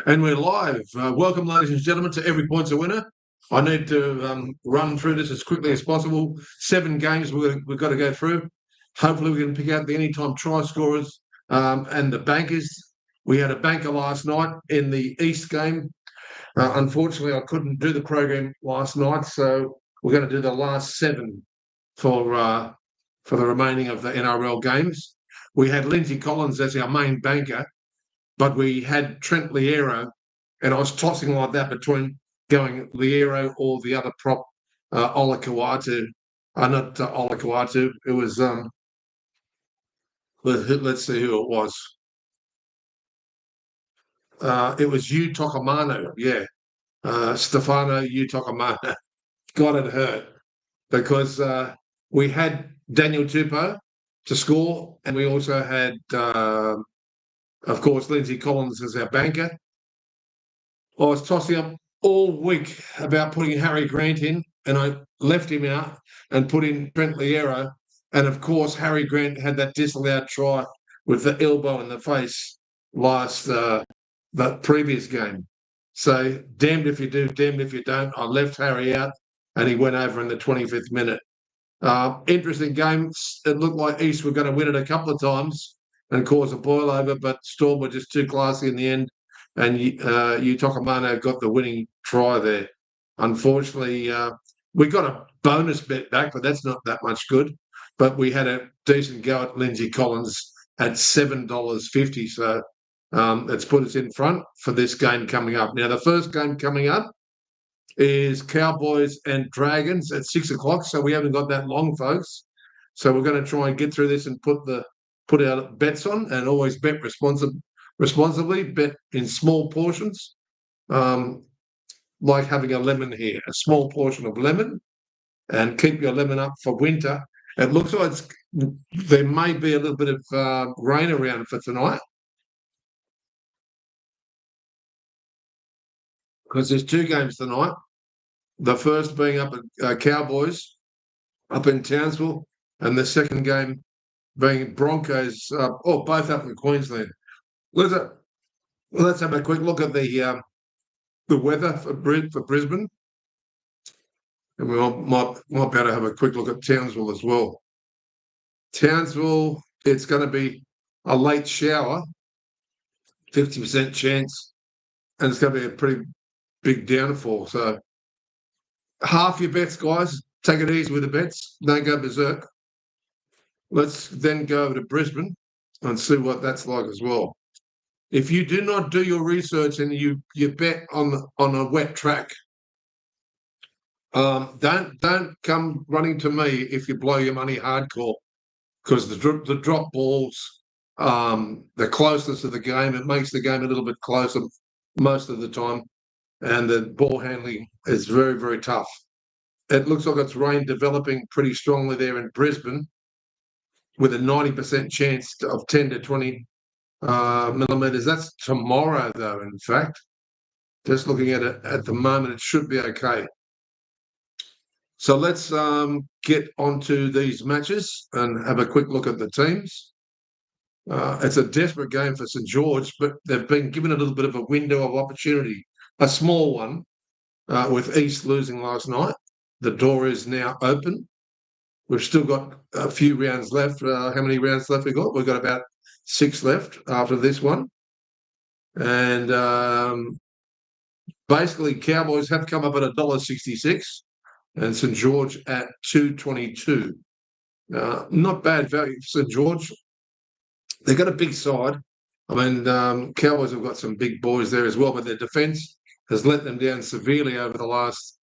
And we're live. Welcome, ladies and gentlemen, to Every Point's a Winner. I need to run through this as quickly as possible. 7 games we've got to go through. Hopefully we can pick out the anytime try scorers and the bankers. We had a banker last night in the East game. Unfortunately, I couldn't do the program last night, so we're going to do the last 7 for the remaining of the NRL games. We had Lindsay Collins as our main banker, but we had Trent Liero, and I was tossing like that between going Liero or the other prop, Olakau'atu. Not Olakau'atu. It was, let's see who it was. It was Yu Tokomano, yeah. Stefano Yu Tokomano. God, it hurt because we had Daniel Tupou to score, and we also had, of course, Lindsay Collins as our banker. I was tossing up all week about putting Harry Grant in, and I left him out and put in Trent Liero. And of course, Harry Grant had that disallowed try with the elbow in the face that previous game. So damned if you do, damned if you don't. I left Harry out, and he went over in the 25th minute. Interesting game. It looked like East were going to win it a couple of times and cause a boil over, but Storm were just too classy in the end, and Utokomano got the winning try there. Unfortunately, we got a bonus bet back, but that's not that much good. But we had a decent go at Lindsay Collins at $7.50, so it's put us in front for this game coming up. Now, the first game coming up is Cowboys and Dragons at 6 o'clock. So we haven't got that long, folks. So we're going to try and get through this and put our bets on, and always bet responsibly, bet in small portions, like having a lemon here, a small portion of lemon, and keep your lemon up for winter. It looks like there may be a little bit of rain around for tonight, because there's 2 games tonight. The first being up at Cowboys up in Townsville, and the second game being Broncos, both up in Queensland. Let's have a quick look at the weather for Brisbane, and we might be able to have a quick look at Townsville as well. Townsville, it's going to be a late shower, 50% chance, and it's going to be a pretty big downfall. So half your bets, guys. Take it easy with the bets. Don't go berserk. Let's then go over to Brisbane and see what that's like as well. If you do not do your research and you bet on a wet track, don't come running to me if you blow your money hardcore, because the drop balls, the closeness of the game, it makes the game a little bit closer most of the time, and the ball handling is very, very tough. It looks like it's rain developing pretty strongly there in Brisbane, with a 90% chance of 10 to 20 millimetres. That's tomorrow, though, in fact. Just looking at it at the moment, it should be okay. So let's get onto these matches and have a quick look at the teams. It's a desperate game for St George, but they've been given a little bit of a window of opportunity, a small one, with East losing last night. The door is now open. We've still got a few rounds left. How many rounds left we got? We've got about 6 left after this one. And basically, Cowboys have come up at $1.66 and St George at $2.22. Not bad value for St George. They've got a big side. I mean, Cowboys have got some big boys there as well, but their defence has let them down severely over the last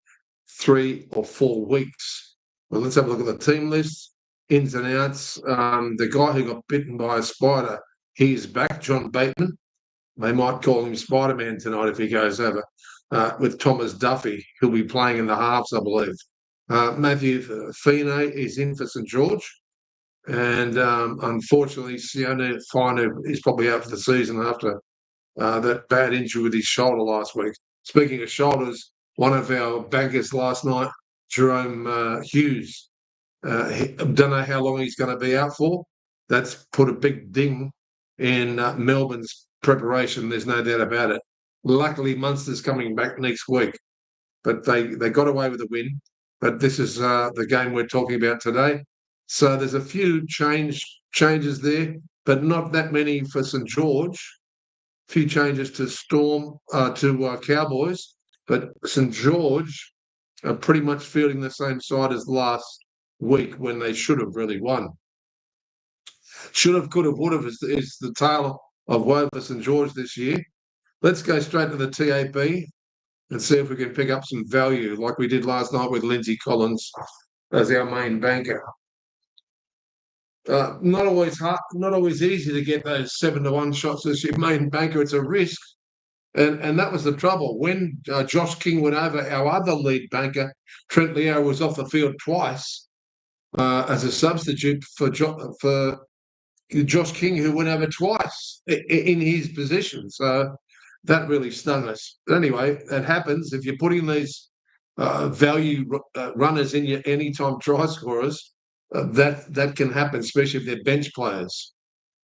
3 or 4 weeks. Well, let's have a look at the team list, ins and outs. The guy who got bitten by a spider, he's back, John Bateman. They might call him Spider-Man tonight if he goes over, with Thomas Duffy. He'll be playing in the halves, I believe. Matthew Fine is in for St George. And unfortunately, Sione Fine is probably out for the season after that bad injury with his shoulder last week. Speaking of shoulders, one of our bankers last night, Jerome Hughes, don't know how long he's going to be out for. That's put a big ding in Melbourne's preparation. There's no doubt about it. Luckily, Munster's coming back next week, but they got away with a win. But this is the game we're talking about today. So there's a few changes there, but not that many for St George. A few changes to Cowboys, but St George are pretty much fielding the same side as last week when they should have really won. Should have, could have, would have is the tale of woe for St George this year. Let's go straight to the TAB and see if we can pick up some value like we did last night with Lindsay Collins as our main banker. Not always easy to get those 7-1 shots as your main banker. It's a risk. And that was the trouble. When Josh King went over, our other lead banker, Trent Leo, was off the field twice as a substitute for Josh King, who went over twice in his position. So that really stung us. But anyway, it happens. If you're putting these value runners in your anytime try scorers, that can happen, especially if they're bench players.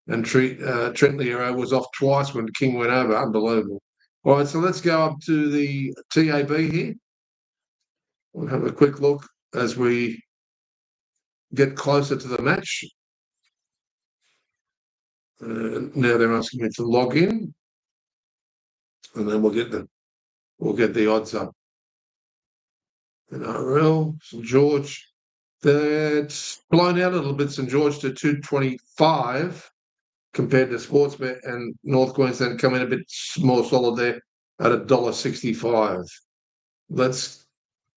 And Trent Leo was off twice when King went over. Unbelievable. All right, so let's go up to the TAB here. We'll have a quick look as we get closer to the match. Now they're asking me to log in, and then we'll get the odds up. NRL, St George, that's blown out a little bit. St George to 225 compared to Sportsbet, and North Queensland come in a bit more solid there at $1.65. Let's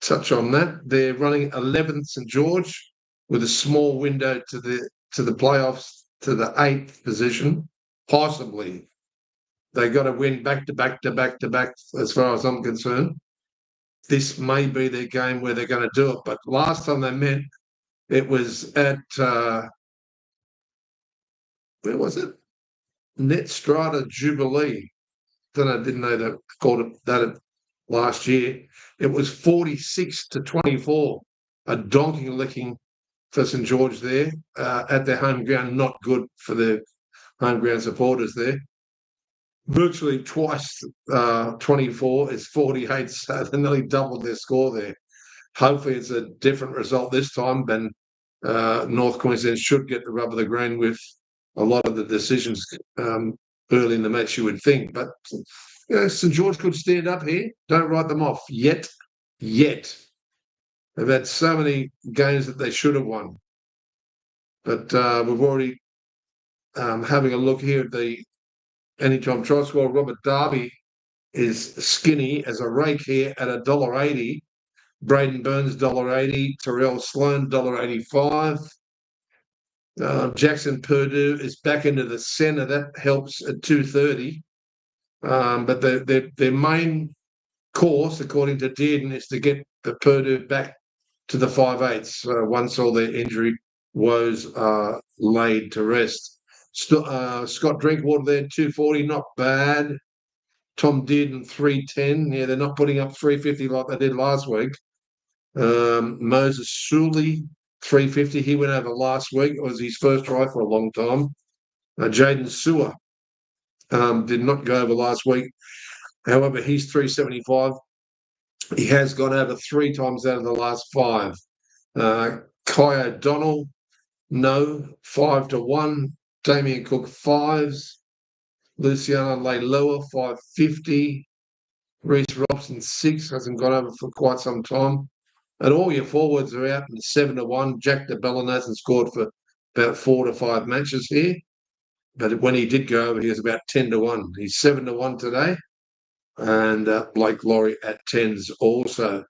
touch on that. They're running 11th St George with a small window to the playoffs to the 8th position, possibly. They got to win back to back to back to back, as far as I'm concerned. This may be their game where they're going to do it. But last time they met, it was at where was it? Net Strata Jubilee. Didn't know they called it that last year. It was 46-24, a donking licking for St George there at their home ground. Not good for the home ground supporters there. Virtually twice 24 is 48, so they nearly doubled their score there. Hopefully it's a different result this time, then North Queensland should get the rub of the green with a lot of the decisions early in the match, you would think. But St George could stand up here. Don't write them off yet. They've had so many games that they should have won. But we've already having a look here at the anytime try score. Robert Darby is skinny as a rake here at $1.80. Braden Burns $1.80. Terrell Sloan $1.85. Jackson Purdue is back into the centre. That helps at $2.30. But their main course, according to Dearden, is to get the Purdue back to the 5/8 once all their injury woes are laid to rest. Scott Drinkwater there, $2.40, not bad. Tom Dearden, $3.10. Yeah, they're not putting up $3.50 like they did last week. Moses Suley, $3.50. He went over last week. It was his first try for a long time. Jaden Sewer did not go over last week. However, he's $3.75. He has gone over 3 times out of the last 5. Kai O'Donnell, no, 5-1. Damien Cook, 5s. Luciano Leilua, $5.50. Reece Robson, 6, hasn't gone over for quite some time. And all your forwards are out in 7-1. Jack de Belin hasn't scored for about 4 to 5 matches here. But when he did go over, he was about 10-1. He's 7-1 today. And Blake Laurie at 10s also.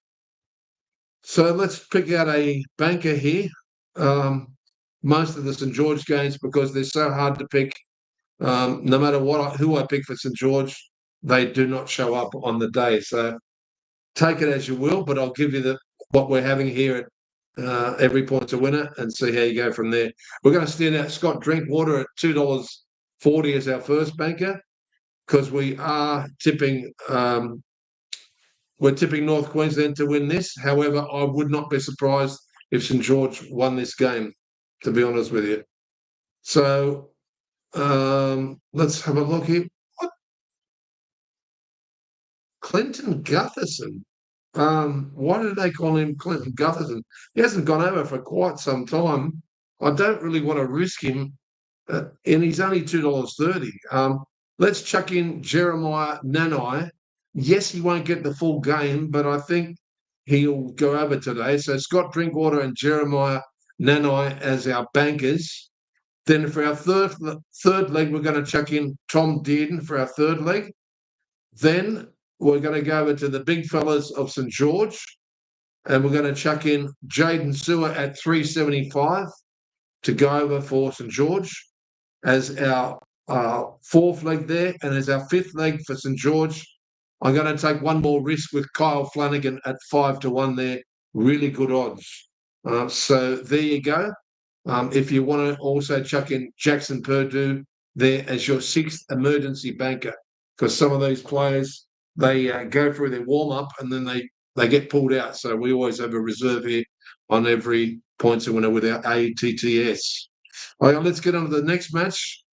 So let's pick out a banker here. Most of the St George games, because they're so hard to pick, no matter who I pick for St George, they do not show up on the day. So take it as you will, but I'll give you what we're having here at every point's a winner and see how you go from there. We're going to stand out Scott Drinkwater at $2.40 as our first banker, because we are tipping we're tipping North Queensland to win this. However, I would not be surprised if St George won this game, to be honest with you. So let's have a look here. Clinton Gutherson. Why did they call him Clinton Gutherson? He hasn't gone over for quite some time. I don't really want to risk him, and he's only $2.30. Let's chuck in Jeremiah Nanai. Yes, he won't get the full game, but I think he'll go over today. So Scott Drinkwater and Jeremiah Nanai as our bankers. Then for our third leg, we're going to chuck in Tom Dearden for our third leg. Then we're going to go over to the big fellas of St George, and we're going to chuck in Jaden Sewer at 375 to go over for St George as our fourth leg there, and as our fifth leg for St George. I'm going to take one more risk with Kyle Flanagan at 5-1 there. Really good odds. So there you go. If you want to also chuck in Jackson Purdue there as your sixth emergency banker, because some of these players, they go through their warm-up and then they get pulled out. So we always have a reserve here on every points winner with our ATTS. All right, let's get on to the next match,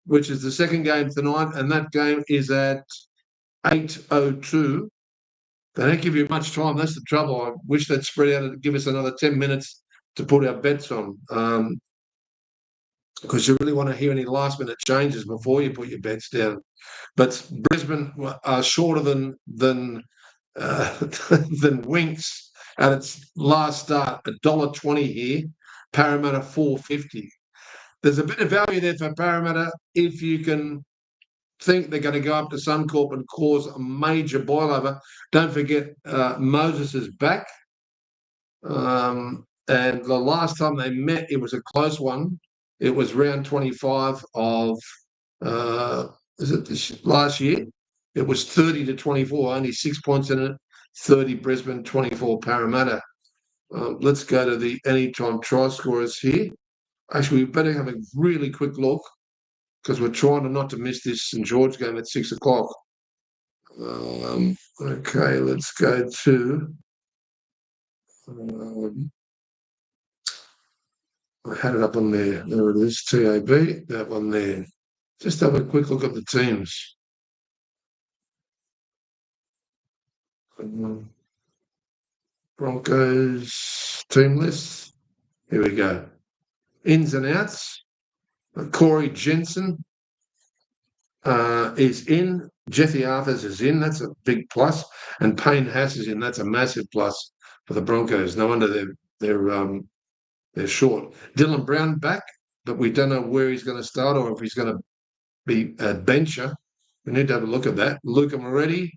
which is the second game tonight, and that game is at 8:02. They don't give you much time. That's the trouble. I wish they'd spread out and give us another 10 minutes to put our bets on, because you really want to hear any last-minute changes before you put your bets down. But Brisbane are shorter than than Winks at its last start. $1.20 here. Parramatta $4.50. There's a bit of value there for Parramatta if you can think they're going to go up to Suncorp and cause a major boil-over. Don't forget Moses is back. And the last time they met, it was a close one. It was round 25 of last year? It was 30-24, only 6 points in it. 30 Brisbane, 24 Parramatta. Let's go to the anytime try scorers here. Actually, we better have a really quick look because we're trying not to miss this St George game at 6 o'clock. Okay, let's go to. I had it up on there. There it is, TAB, that one there. Just have a quick look at the teams. Broncos team list. Here we go. Ins and outs. Corey Jensen is in. Jeffy Arthurs is in. That's a big plus. And Payne Haas is in. That's a massive plus for the Broncos. No wonder they're short. Dylan Brown back, but we don't know where he's going to start or if he's going to be a bencher. We need to have a look at that. Luca Moretti,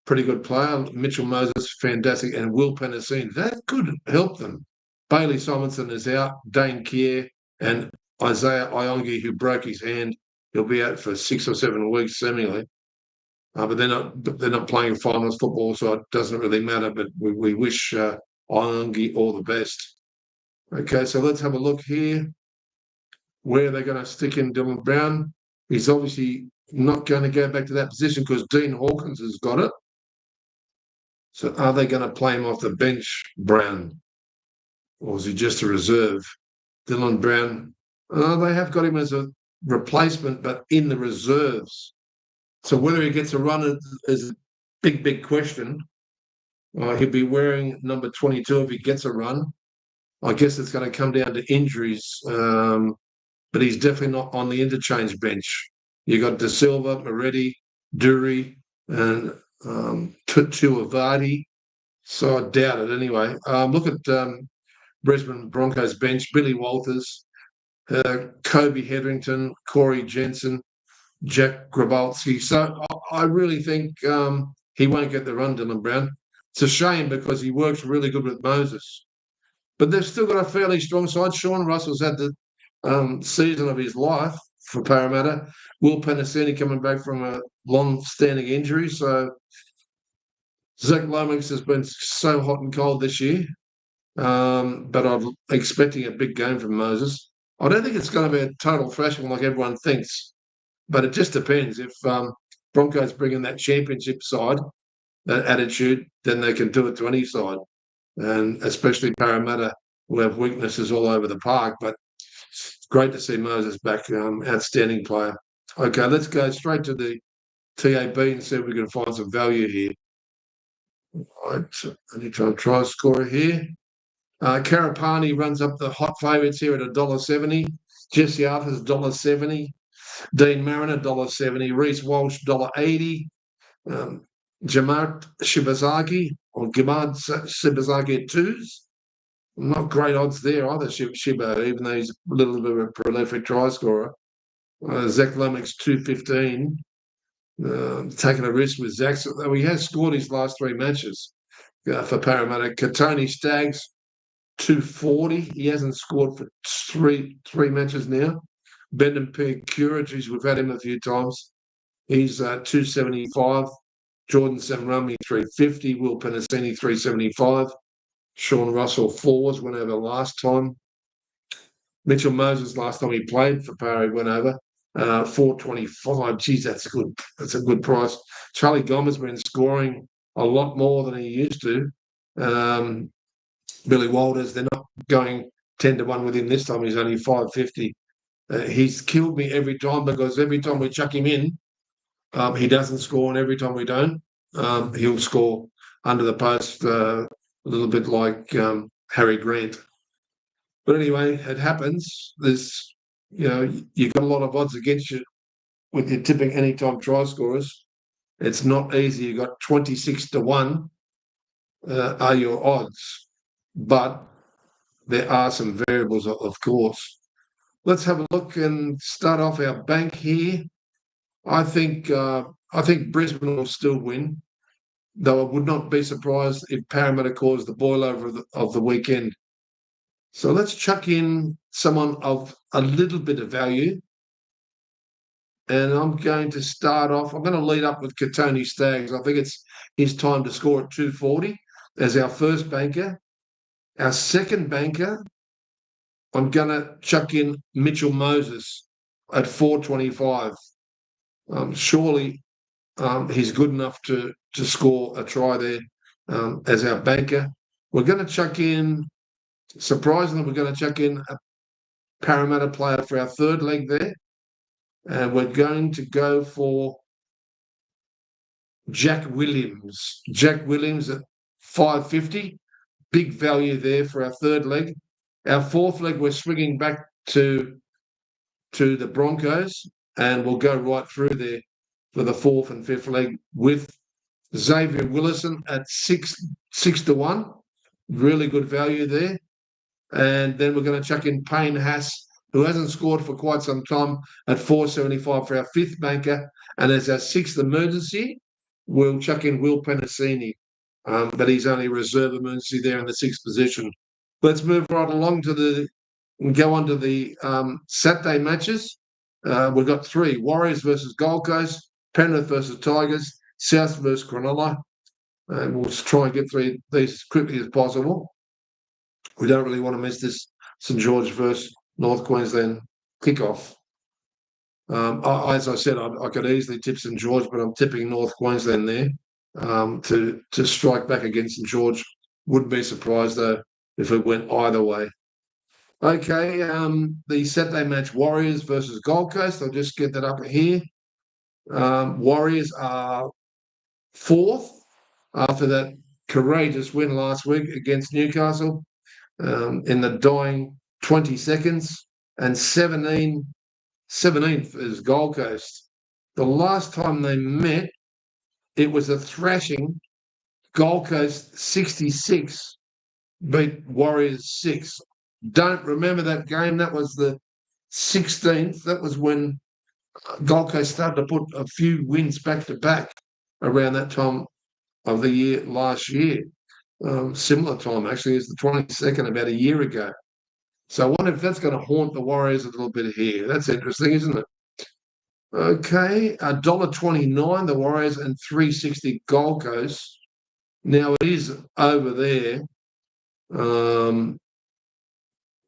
pretty good player. Mitchell Moses, fantastic. And Will Penasine. That could help them. Bailey Simonson is out. Dane Keir and Isaiah Iongi, who broke his hand. He'll be out for 6 or 7 weeks, seemingly. But they're not playing finals football, so it doesn't really matter. But we wish Iongi all the best. Okay, so let's have a look here. Where they're going to stick in Dylan Brown. He's obviously not going to go back to that position because Dean Hawkins has got it. So are they going to play him off the bench, Brown? Or is he just a reserve? Dylan Brown, they have got him as a replacement, but in the reserves. So whether he gets a run is a big question. He'll be wearing number 22 if he gets a run. I guess it's going to come down to injuries, but he's definitely not on the interchange bench. You got De Silva, Moretti, Dury, and Tuivasa. So I doubt it anyway. Look at Brisbane Broncos bench: Billy Walters, Kobe Hetherington, Corey Jensen, Jack Grabowski. So I really think he won't get the run, Dylan Brown. It's a shame because he works really good with Moses. But they've still got a fairly strong side. Sean Russell's had the season of his life for Parramatta. Will Penasini coming back from a long-standing injury. So Zach Lomax has been so hot and cold this year. But I'm expecting a big game from Moses. I don't think it's going to be a total thrashing like everyone thinks. But it just depends. If Broncos bring in that championship side, that attitude, then they can do it to any side. And especially Parramatta will have weaknesses all over the park. But it's great to see Moses back. Outstanding player. Okay, let's go straight to the TAB and see if we can find some value here. Right, anytime try scorer here. Karapani runs up the hot favourites here at $1.70. Jesse Arthur's $1.70. Dean Mariner $1.70. Reece Walsh $1.80. Jamart Shibazaki or Gimard Shibazaki at twos. Not great odds there either, Shibo, even though he's a little bit of a prolific try scorer. Zach Lomax 215. Taking a risk with Zach, though he has scored his last three matches for Parramatta. Katoni Staggs 240. He hasn't scored for three matches now. Brendan Curridge, we've had him a few times. He's 275. Jordan Samrami 350. Will Penasini 375. Sean Russell 4s went over last time. Mitchell Moses last time he played for Parry went over. 425. Geez, that's good. That's a good price. Charlie Gomez been scoring a lot more than he used to. Billy Walters, they're not going 10-1 with him this time. He's only 550. He's killed me every time because every time we chuck him in, he doesn't score, and every time we don't, he'll score under the post, a little bit like Harry Grant. But anyway, it happens. There's, you've got a lot of odds against you with your tipping anytime try scorers. It's not easy. You've got 26-1 are your odds, but there are some variables, of course. Let's have a look and start off our bank here. I think Brisbane will still win, though I would not be surprised if Parramatta caused the boil over of the weekend. So let's chuck in someone of a little bit of value. And I'm going to start off. I'm going to lead up with Katoni Staggs. I think it's his time to score at 240 as our first banker. Our second banker, I'm going to chuck in Mitchell Moses at 425. Surely he's good enough to score a try there as our banker. We're going to chuck in, surprisingly, we're going to chuck in a Parramatta player for our third leg there. And we're going to go for Jack Williams. Jack Williams at 550. Big value there for our third leg. Our fourth leg, we're swinging back to the Broncos, and we'll go right through there for the fourth and fifth leg with Xavier Willison at 6-1. Really good value there. And then we're going to chuck in Payne Haas, who hasn't scored for quite some time, at 475 for our fifth banker. And as our sixth emergency, we'll chuck in Will Penasini, but he's only reserve emergency there in the sixth position. Let's move right along and go on to the Saturday matches. We've got three: Warriors versus Gold Coast, Penrith versus Tigers, South versus Cronulla. And we'll try and get through these as quickly as possible. We don't really want to miss this St George versus North Queensland kickoff. As I said, I could easily tip St George, but I'm tipping North Queensland there to strike back against St George. Wouldn't be surprised, though, if it went either way. Okay, the Saturday match, Warriors versus Gold Coast. I'll just get that up here. Warriors are fourth after that courageous win last week against Newcastle in the dying 20 seconds, and 17th is Gold Coast. The last time they met, it was a thrashing. Gold Coast 66 beat Warriors 6. Don't remember that game. That was the 16th. That was when Gold Coast started to put a few wins back to back around that time of the year last year. Similar time, actually, as the 22nd, about a year ago. So I wonder if that's going to haunt the Warriors a little bit here. That's interesting, isn't it? Okay, $1.29 the Warriors and $3.60 Gold Coast. Now it is over there.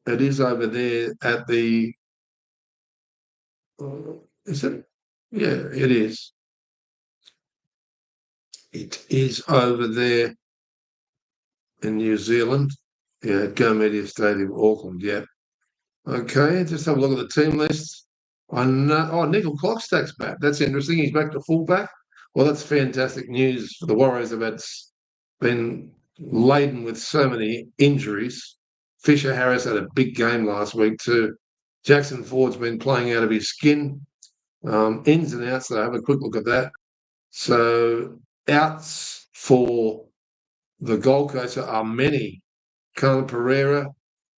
It is over there at the. Is it? Yeah, it is. It is over there in New Zealand. Yeah, at Go Media Stadium, Auckland. Yeah. Okay, just have a look at the team list. I know. Oh, Nickel Clockstack's back. That's interesting. He's back to fullback. Well, that's fantastic news for the Warriors. About been laden with so many injuries. Fisher Harris had a big game last week too. Jackson Ford's been playing out of his skin, ins and outs. So have a quick look at that. So outs for the Gold Coast are many. Carla Pereira,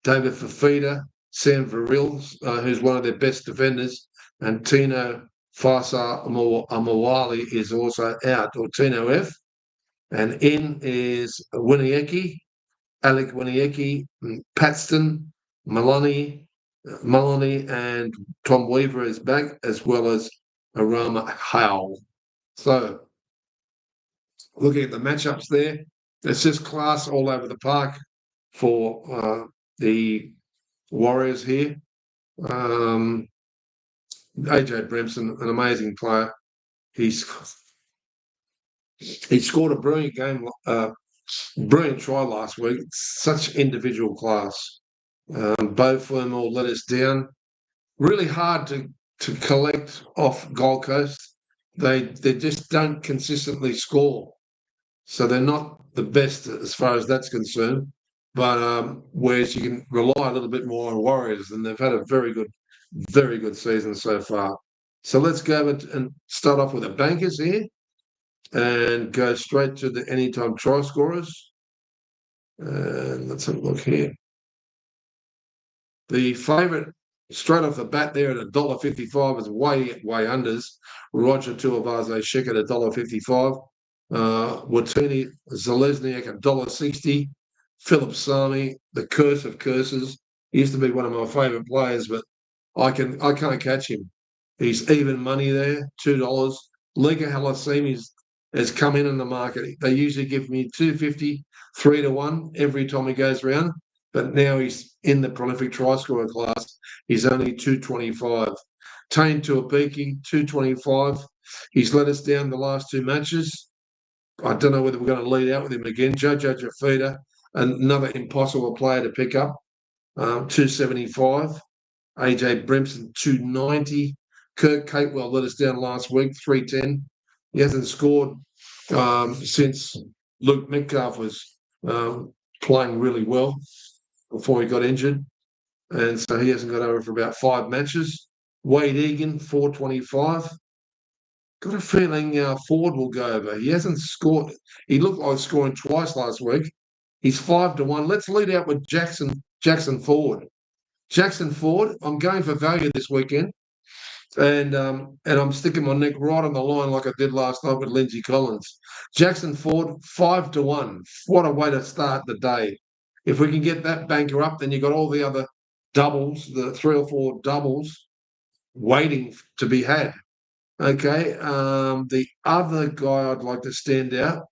David Fafita, Sam Viril, who's one of their best defenders, and Tino Fasa Amawali is also out, or Tino F. And in is Winieki, Alec Winieki, Paxton, Maloney, and Tom Weaver is back, as well as Arama Howell. So, looking at the matchups there, it's just class all over the park for the Warriors here. AJ Bremson, an amazing player. He scored a brilliant brilliant try last week. Such individual class. Bo Fermor let us down. Really hard to collect off Gold Coast. They just don't consistently score. So they're not the best as far as that's concerned. But whereas you can rely a little bit more on Warriors, and they've had a very good season so far. So let's go and start off with the bankers here and go straight to the anytime try scorers. And let's have a look here. The favourite straight off the bat there at $1.55 is way unders. Roger Tuivasa Sheck at $1.55. Watini Zalesniak at $1.60. Philip Sami, the curse of curses. He used to be one of my favourite players, but I can't catch him. He's even money there, $2. Liga Halasimi has come in the market. They usually give me $2.50, 3-1 every time he goes round, but now he's in the prolific try scorer class. He's only $2.25. Tane Tuapiki, $2.25. He's let us down the last two matches. I don't know whether we're going to lead out with him again. Jojo Jafita, another impossible player to pick up, $2.75. AJ Bremson, $2.90. Kirk Capewell let us down last week, $3.10. He hasn't scored since Luke Metcalf was playing really well before he got injured. And so he hasn't got over for about 5 matches. Wade Egan, $4.25. Got a feeling Ford will go over. He hasn't scored. He looked like scoring twice last week. He's 5-1. Let's lead out with Jackson Ford. Jackson Ford, I'm going for value this weekend. And I'm sticking my neck right on the line like I did last night with Lindsay Collins. Jackson Ford, 5-1. What a way to start the day. If we can get that banker up, then you've got all the other doubles, the 3 or 4 doubles waiting to be had. Okay, the other guy I'd like to stand out,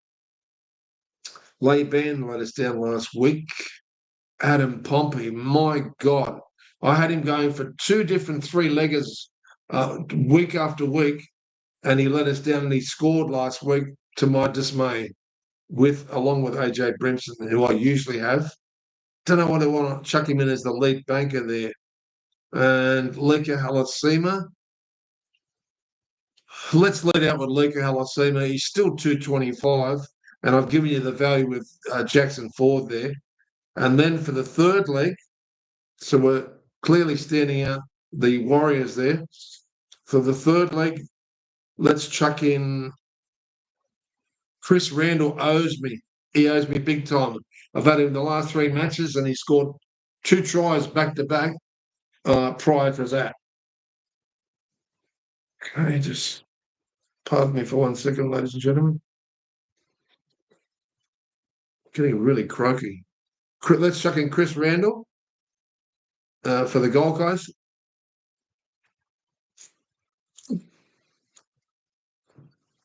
Layban let us down last week. Adam Pompey, my God. I had him going for 2 different 3-leggers week after week, and he let us down and he scored last week to my dismay, along with AJ Bremson, who I usually have. Don't know what I want to chuck him in as the lead banker there. And Leka Halasima. Let's lead out with Leka Halasima. He's still 225, and I've given you the value with Jackson Ford there. And then for the third leg, so we're clearly standing out the Warriors there. For the third leg, let's chuck in Chris Randall owes me. He owes me big time. I've had him in the last 3 matches, and he scored 2 tries back-to-back prior to that. Okay, just pardon me for 1 second, ladies and gentlemen. Getting really croaky. Let's chuck in Chris Randall for the Gold Coast.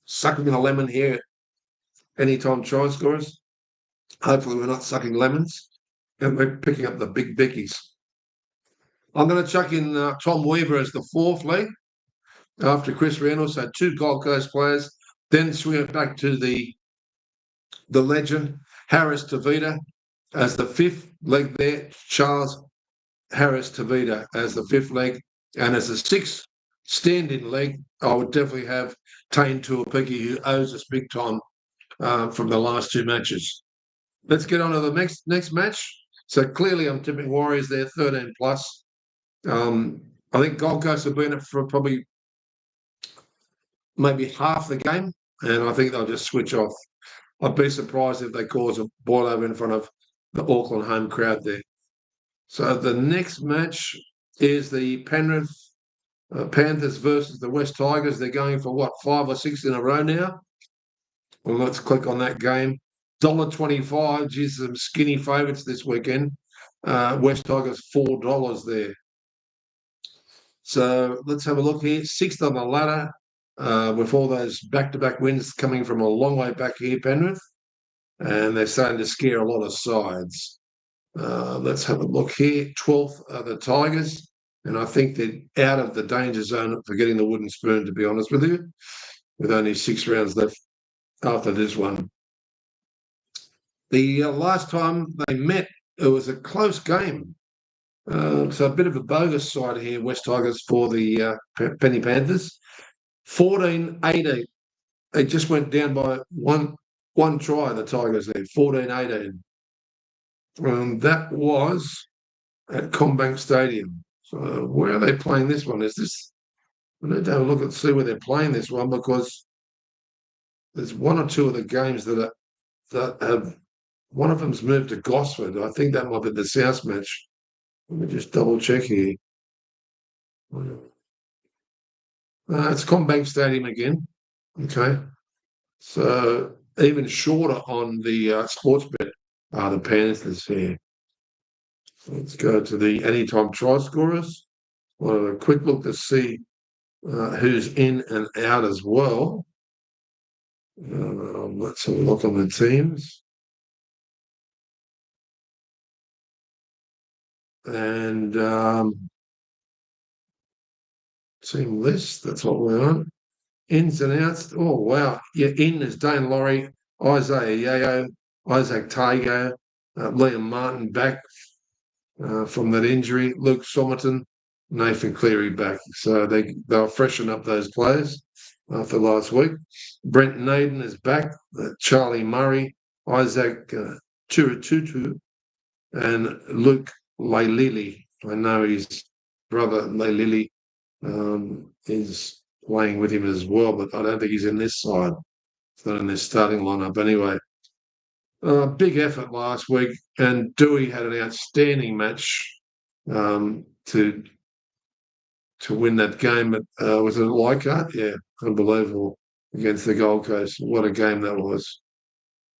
Sucking a lemon here anytime try scorers. Hopefully we're not sucking lemons and we're picking up the big bickies. I'm going to chuck in Tom Weaver as the 4th leg after Chris Reynolds. So 2 Gold Coast players. Then swing it back to the legend, Harris Tavita, as the 5th leg there. Charles Harris Tavita as the 5th leg. And as the 6th stand-in leg, I would definitely have Tane Tuapiki, who owes us big time from the last two matches. Let's get on to the next match. So clearly I'm tipping Warriors there, 13 plus. I think Gold Coast have been it for probably maybe half the game, and I think they'll just switch off. I'd be surprised if they cause a boil over in front of the Auckland home crowd there. So the next match is the Penrith Panthers versus the West Tigers. They're going for what, 5 or 6 in a row now? Well, let's click on that game. $1.25. Geez, some skinny favourites this weekend. West Tigers $4 there. So let's have a look here. 6th on the ladder with all those back-to-back wins coming from a long way back here, Penrith. And they're starting to scare a lot of sides. Let's have a look here. 12th are the Tigers. And I think they're out of the danger zone for getting the wooden spoon, to be honest with you, with only 6 rounds left after this one. The last time they met, it was a close game. So a bit of a bogus side here, West Tigers for the Penny Panthers. 14-18. They just went down by one try, the Tigers there, 14-18. That was at Combank Stadium. So where are they playing this one? Is this? I need to have a look and see where they're playing this one, because there's one or two of the games that have. One of them's moved to Gosford. I think that might be the South match. Let me just double check here. It's Combank Stadium again. Okay. So even shorter on the sports bet are the Panthers here. Let's go to the anytime try scorers. We'll have a quick look to see who's in and out as well. Let's have a look on the teams. And team list, that's what we're on. Ins and outs. Oh, wow. Yeah, in is Dane Laurie, Isaiah Yayo, Isaac Tago, Liam Martin back from that injury, Luke Somerton, Nathan Cleary back. So they'll freshen up those players after last week. Brent Naden is back, Charlie Murray, Isaac Turitutu, and Luke Lailili. I know his brother Lailili is playing with him as well, but I don't think he's in this side. It's not in this starting lineup anyway. Big effort last week, and Dewey had an outstanding match to win that game. But was it Leichhardt? Yeah, unbelievable against the Gold Coast. What a game that was!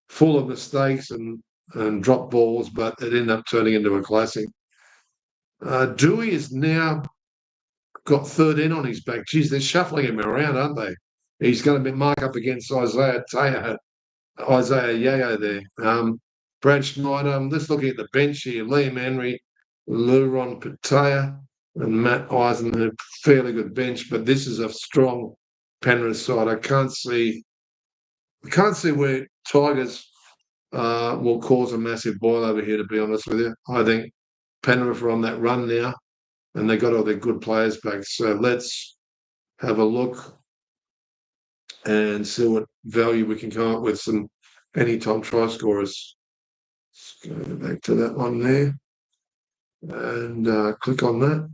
Full of mistakes and drop balls, but it ended up turning into a classic. Dewey is now got 13 on his back. Geez, they're shuffling him around, aren't they? He's going to be marked up against Isaiah Yayo there. Brad Schneider, let's look at the bench here. Liam Henry, Luron Pataya, and Matt Eisen, fairly good bench, but this is a strong Penrith side. I can't see where Tigers will cause a massive boil over here, to be honest with you. I think Penrith are on that run now, and they got all their good players back. So let's have a look and see what value we can come up with. Some anytime try scorers. Let's go back to that one there and click on that.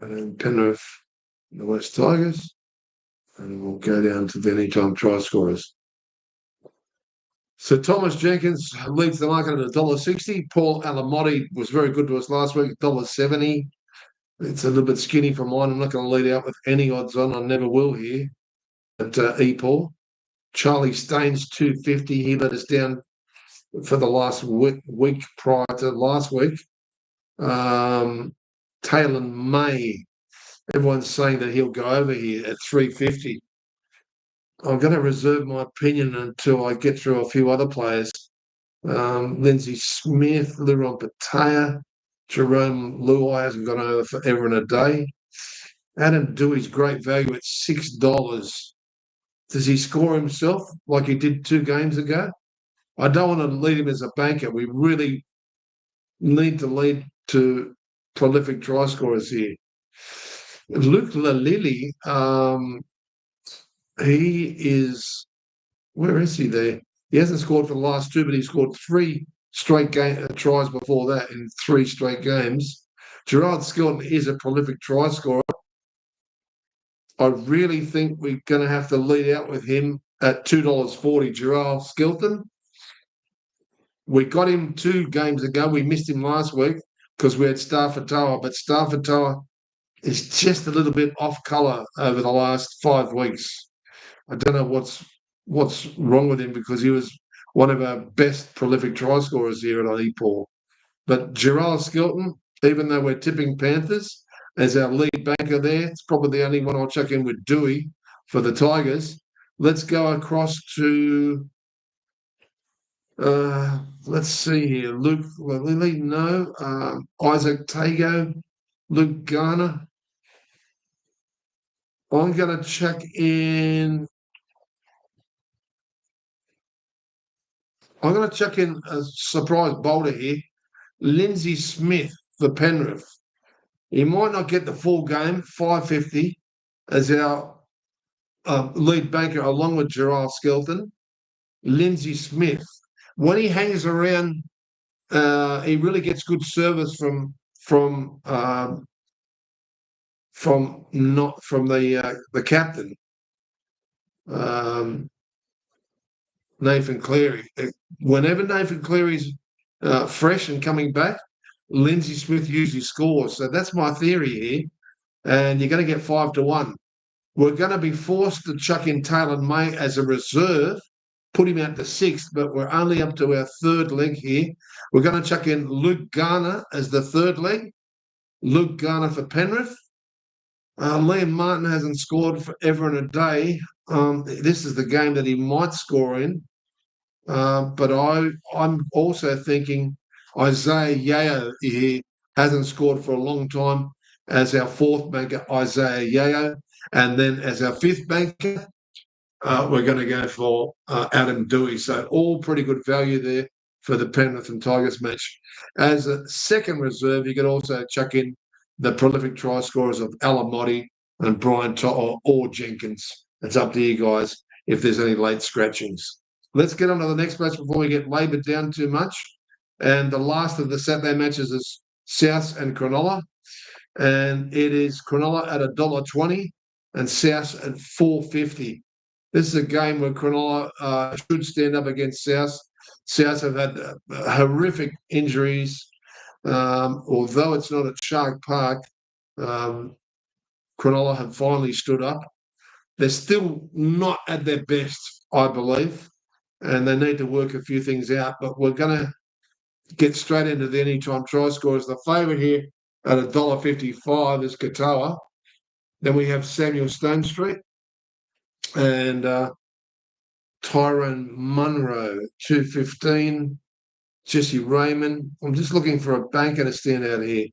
And Penrith, the West Tigers, and we'll go down to the anytime try scorers. So Thomas Jenkins leads the market at $1.60. Paul Alamotti was very good to us last week, $1.70. It's a little bit skinny for mine. I'm not going to lead out with any odds on. I never will here at EPAW. Charlie Staines, $2.50. He let us down for the last week prior to last week. Taylor May, everyone's saying that he'll go over here at $3.50. I'm going to reserve my opinion until I get through a few other players. Lindsay Smith, Liron Pataya, Jerome Luai hasn't gone over forever and a day. Adam Dewey's great value at $6. Does he score himself like he did 2 games ago? I don't want to lead him as a banker. We really need to lead to prolific try scorers here. Luke Lalili, he is, where is he there? He hasn't scored for the last two, but he scored three straight tries before that in three straight games. Gerard Skelton is a prolific try scorer. I really think we're going to have to lead out with him at $2.40. Gerard Skelton. We got him 2 games ago. We missed him last week because we had Stafford Tower, but Stafford Tower is just a little bit off colour over the last 5 weeks. I don't know what's wrong with him because he was one of our best prolific try scorers here at EPAW. But Gerard Skelton, even though we're tipping Panthers as our lead banker there, it's probably the only one I'll check in with Dewey for the Tigers. Let's go across to, let's see here. Luke Lilly, no. Isaac Tago, Luke Garner. I'm going to check in. I'm going to check in a surprise bowler here. Lindsay Smith for Penrith. He might not get the full game, 550, as our lead banker along with Gerard Skelton. Lindsay Smith. When he hangs around, he really gets good service from the captain, Nathan Cleary. Whenever Nathan Cleary's fresh and coming back, Lindsay Smith usually scores. So that's my theory here. And you're going to get 5-1. We're going to be forced to chuck in Taylor May as a reserve, put him out to 6th, but we're only up to our 3rd leg here. We're going to chuck in Luke Garner as the 3rd leg. Luke Garner for Penrith. Liam Martin hasn't scored forever and a day. This is the game that he might score in. But I'm also thinking Isaiah Yeo here hasn't scored for a long time as our 4th banker, Isaiah Yeo. And then as our 5th banker, we're going to go for Adam Dewey. So all pretty good value there for the Penrith and Tigers match. As a second reserve, you could also chuck in the prolific try scorers of Alamotti and Brian or Jenkins. It's up to you guys if there's any late scratchings. Let's get on to the next match before we get laboured down too much. And the last of the Saturday matches is South and Cronulla. And it is Cronulla at $1.20 and South at $4.50. This is a game where Cronulla should stand up against South. South have had horrific injuries. Although it's not at Shark Park, Cronulla have finally stood up. They're still not at their best, I believe, and they need to work a few things out. But we're going to get straight into the anytime try scorers. The favourite here at $1.55 is Katoa. Then we have Samuel Stonestreet and Tyrone Munro, $2.15. Jesse Raymond. I'm just looking for a banker to stand out here.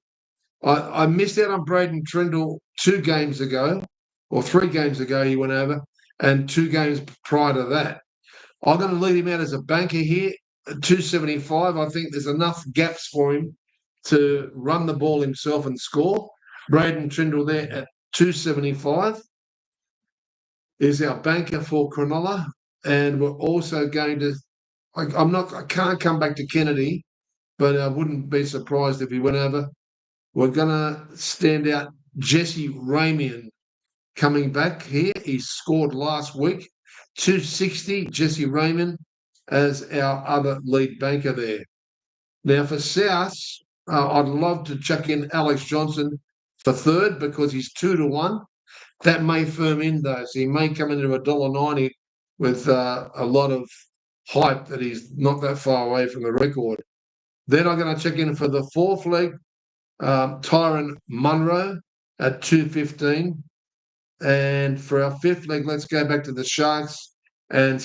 I missed out on Braden Trindle 2 games ago, or 3 games ago he went over, and 2 games prior to that. I'm going to lead him out as a banker here at $2.75. I think there's enough gaps for him to run the ball himself and score. Braden Trindle there at $2.75 is our banker for Cronulla. And we're also going to, I can't come back to Kennedy, but I wouldn't be surprised if he went over. We're going to stand out Jesse Raymond coming back here. He scored last week. $2.60, Jesse Raymond as our other lead banker there. Now for South, I'd love to chuck in Alex Johnson for 3rd because he's 2-1. That may firm in though, so he may come into $1.90 with a lot of hype that he's not that far away from the record. Then I'm going to check in for the 4th leg, Tyrone Munro at $2.15. And for our 5th leg, let's go back to the Sharks and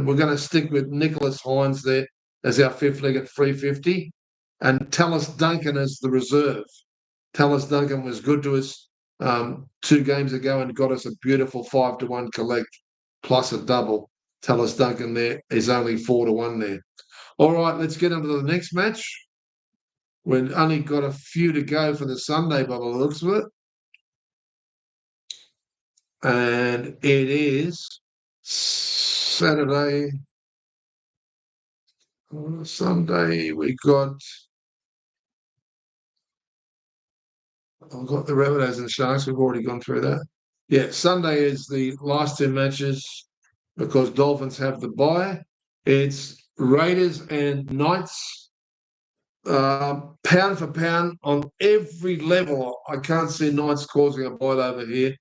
we're going to stick with Nicholas Hines there as our 5th leg at $3.50 and Tallis Duncan as the reserve. Tallis Duncan was good to us 2 games ago and got us a beautiful 5-1 collect plus a double. Tallis Duncan there is only 4-1 there. All right, let's get into the next match. We've only got a few to go for the Sunday by the looks of it. and it is Saturday, Sunday. I've got the Rabbitohs and Sharks. We've already gone through that. Yeah, Sunday is the last two matches because Dolphins have the bye. It's Raiders and Knights. Pound for pound on every level. I can't see Knights causing a bite over here.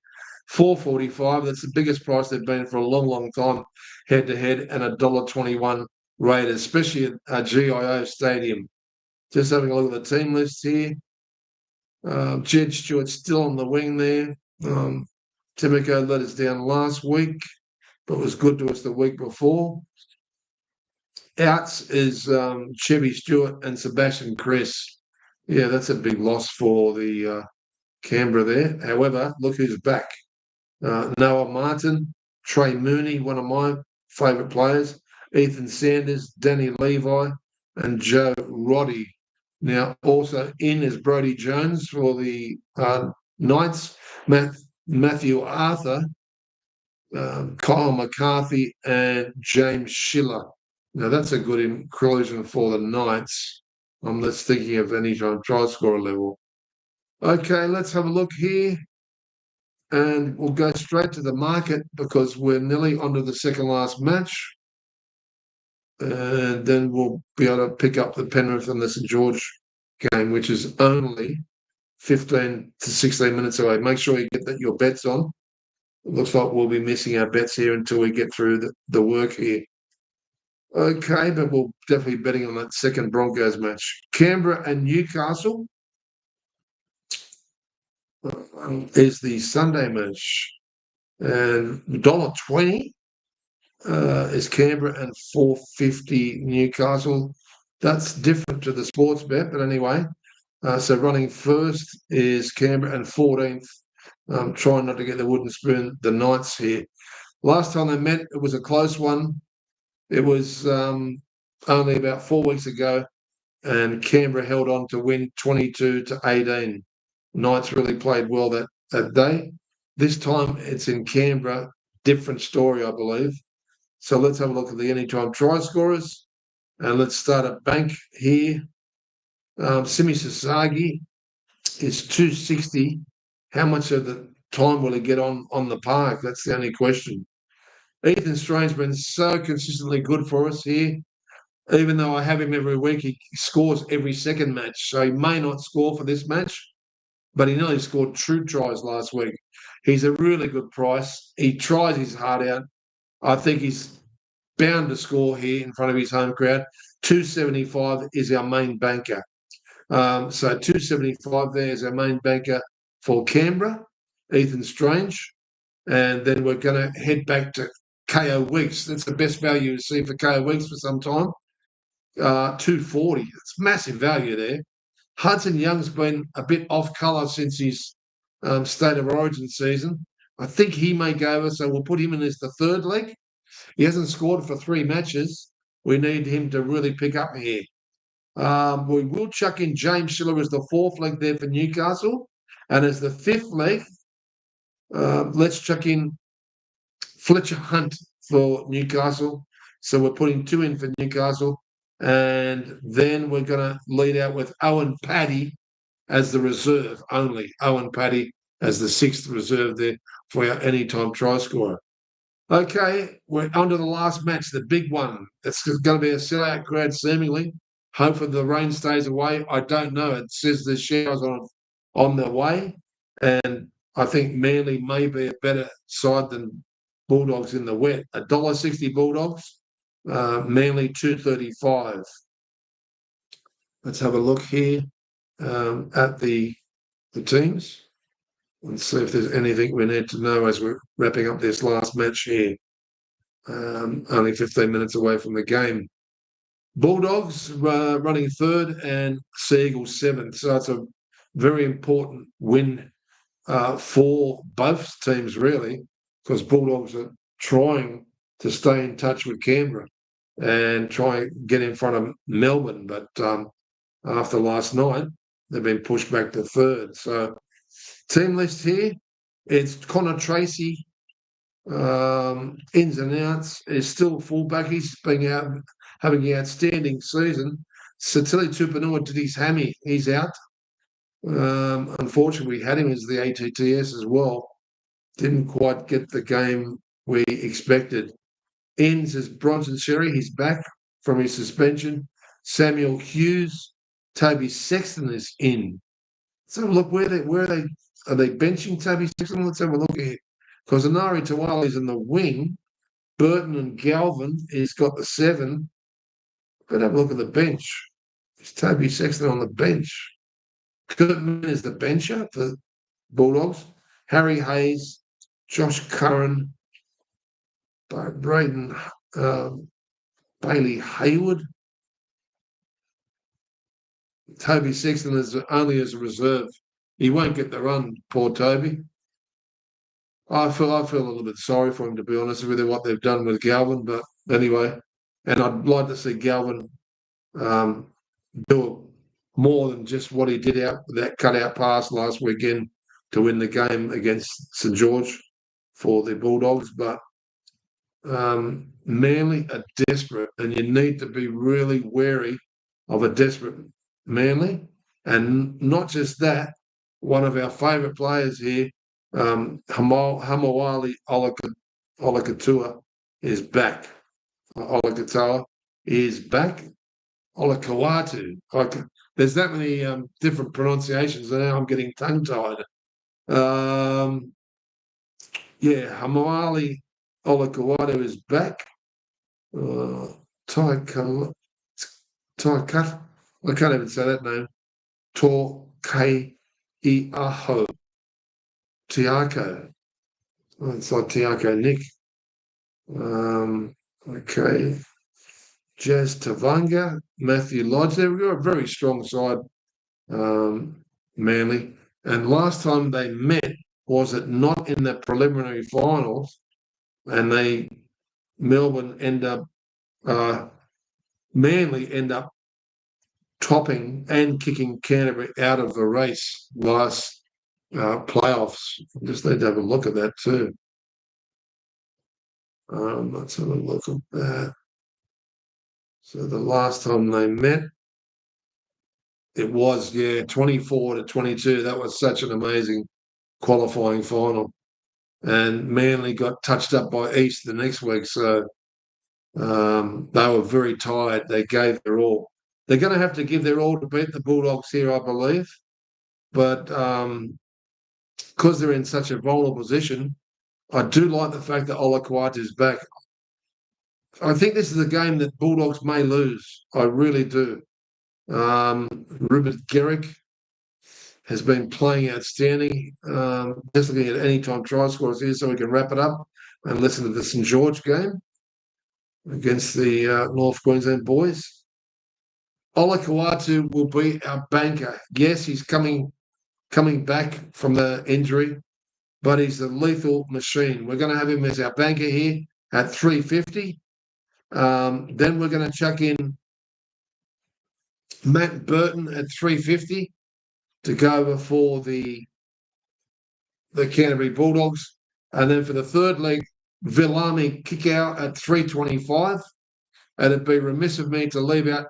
4.45. That's the biggest price they've been for a long, long time, head to head, and $1.21 Raiders, especially at GIO Stadium. Just having a look at the team list here. Jed Stewart's still on the wing there. Timoko let us down last week, but was good to us the week before. Outs is Chevy Stewart and Sebastian Chris. Yeah, that's a big loss for the Canberra there. However, look who's back. Noah Martin, Trey Mooney, one of my favourite players, Ethan Sanders, Danny Levi, and Joe Roddy. Now, also in is Brodie Jones for the Knights, Matthew Arthur, Kyle McCarthy, and James Schiller. Now, that's a good inclusion for the Knights. I'm just thinking of any time try scorer level. Okay, let's have a look here. And we'll go straight to the market because we're nearly onto the second last match. And then we'll be able to pick up the Penrith and the St George game, which is only 15 to 16 minutes away. Make sure you get your bets on. It looks like we'll be missing our bets here until we get through the work here. Okay, but we'll definitely be betting on that second Broncos match. Canberra and Newcastle is the Sunday match. And $1.20 is Canberra and $4.50 Newcastle. That's different to the sports bet, but anyway. So running first is Canberra and 14th. Trying not to get the wooden spoon, the Knights here. Last time they met, it was a close one. It was only about 4 weeks ago, and Canberra held on to win 22-18. Knights really played well that day. This time it's in Canberra. Different story, I believe. So let's have a look at the anytime try scorers. And let's start at bank here. Simi Sasagi is 260. How much of the time will he get on the park? That's the only question. Ethan Strange's been so consistently good for us here. Even though I have him every week, he scores every second match. So he may not score for this match, but he nearly scored true tries last week. He's a really good price. He tries his heart out. I think he's bound to score here in front of his home crowd. 275 is our main banker. So 275 there is our main banker for Canberra, Ethan Strange. And then we're going to head back to KO Weeks. That's the best value to see for KO Weeks for some time. 240. It's massive value there. Hudson Young's been a bit off colour since his State of Origin season. I think he may go over, so we'll put him in as the third leg. He hasn't scored for 3 matches. We need him to really pick up here. We will chuck in James Schiller as the 4th leg there for Newcastle. And as the 5th leg, let's chuck in Fletcher Hunt for Newcastle. So we're putting 2 in for Newcastle. And then we're going to lead out with Owen Paddy as the reserve only. Owen Paddy as the 6th reserve there for our anytime try scorer. Okay, we're on to the last match, the big one. It's going to be a sellout crowd seemingly. Hopefully the rain stays away. I don't know. It says the showers on the way. And I think Manly may be a better side than Bulldogs in the wet. $1.60 Bulldogs, Manly $2.35. Let's have a look here at the teams and see if there's anything we need to know as we're wrapping up this last match here. Only 15 minutes away from the game. Bulldogs running 3rd and Sea Eagles 7th. So it's a very important win for both teams, really, because Bulldogs are trying to stay in touch with Canberra and try and get in front of Melbourne. But after last night, they've been pushed back to 3rd. So team list here, it's Connor Tracy ins and outs, is still fullback. He's been out having an outstanding season. Satili Tupanua did his hammy. He's out. Unfortunately, we had him as the ATTS as well. Didn't quite get the game we expected. Ends as Bronson Sherry. He's back from his suspension. Samuel Hughes. Toby Sexton is in. So look, where are they benching Toby Sexton? Let's have a look at it. Because Anari Tawali's in the wing. Burton and Galvin, he's got the 7. But have a look at the bench. Is Toby Sexton on the bench? Kurtman is the bencher for Bulldogs. Harry Hayes, Josh Curran, Braden Bailey Hayward. Toby Sexton is only as a reserve. He won't get the run, poor Toby. I feel a little bit sorry for him, to be honest with you, what they've done with Galvin. But anyway, and I'd like to see Galvin do more than just what he did out that cutout pass last weekend to win the game against St George for the Bulldogs. But Manly are desperate, and you need to be really wary of a desperate Manly. And not just that, one of our favourite players here, Hamawali Olakatua, is back. Olakatoa is back. Olakawatu. There's that many different pronunciations, and now I'm getting tongue-tied. Hamawali Olakawatu is back. Tai Cut. I can't even say that name. Ia'aho. Tiako. Oh, it's like Tiako Nick. Okay. Jazz Tavanga, Matthew Lodge. They were a very strong side, Manly. And last time they met, was it not in the preliminary finals? And Manly end up topping and kicking Canterbury out of the race last playoffs. Just need to have a look at that too. Let's have a look at that. So the last time they met, it was 24-22. That was such an amazing qualifying final, and Manly got touched up by East the next week. So they were very tired. They gave their all. They're going to have to give their all to beat the Bulldogs here, I believe. But because they're in such a vulnerable position, I do like the fact that Olakwat is back. I think this is a game that Bulldogs may lose. I really do. Ruben Garrick has been playing outstanding. Just looking at any-time try scores here so we can wrap it up and listen to the St George game against the North Queensland boys. Ola Kawatu will be our banker. Yes, he's coming back from the injury, but he's a lethal machine. We're going to have him as our banker here at 350. Then we're going to chuck in Matt Burton at 350 to go before the Canterbury Bulldogs. And then for the third leg, Villami Kickout at 325. And it'd be remiss of me to leave out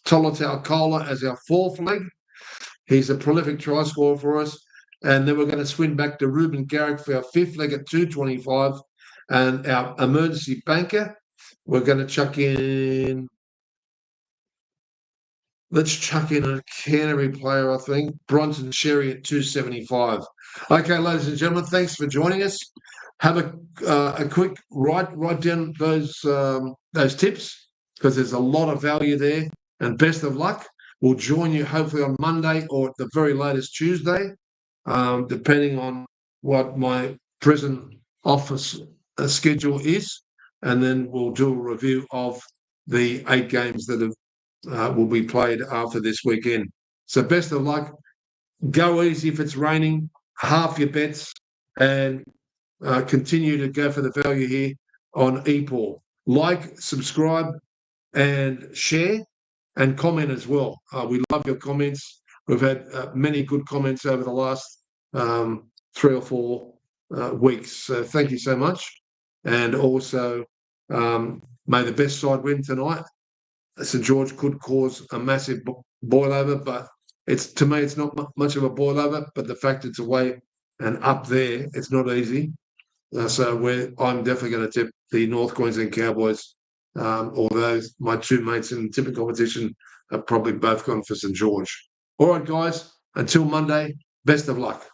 Tolotau Kola as our fourth leg. He's a prolific try scorer for us. And then we're going to swing back to Ruben Garrick for our fifth leg at 225. And our emergency banker, we're going to chuck in. Let's chuck in a Canterbury player, I think. Bronson Sherry at 275. Okay, ladies and gentlemen, thanks for joining us. Have a quick write down those tips, because there's a lot of value there. And best of luck. We'll join you hopefully on Monday or at the very latest Tuesday, depending on what my present office schedule is. And then we'll do a review of the 8 games that will be played after this weekend. So best of luck. Go easy if it's raining. Half your bets, and continue to go for the value here on EPAW. Like, subscribe, and share, and comment as well. We love your comments. We've had many good comments over the last 3 or 4 weeks. So thank you so much. And also, may the best side win tonight. St George could cause a massive boil over, but to me, it's not much of a boil over. But the fact it's away and up there, it's not easy. So I'm definitely going to tip the North Queensland Cowboys, although my two mates in the tipping competition have probably both gone for St George. All right, guys, until Monday, best of luck.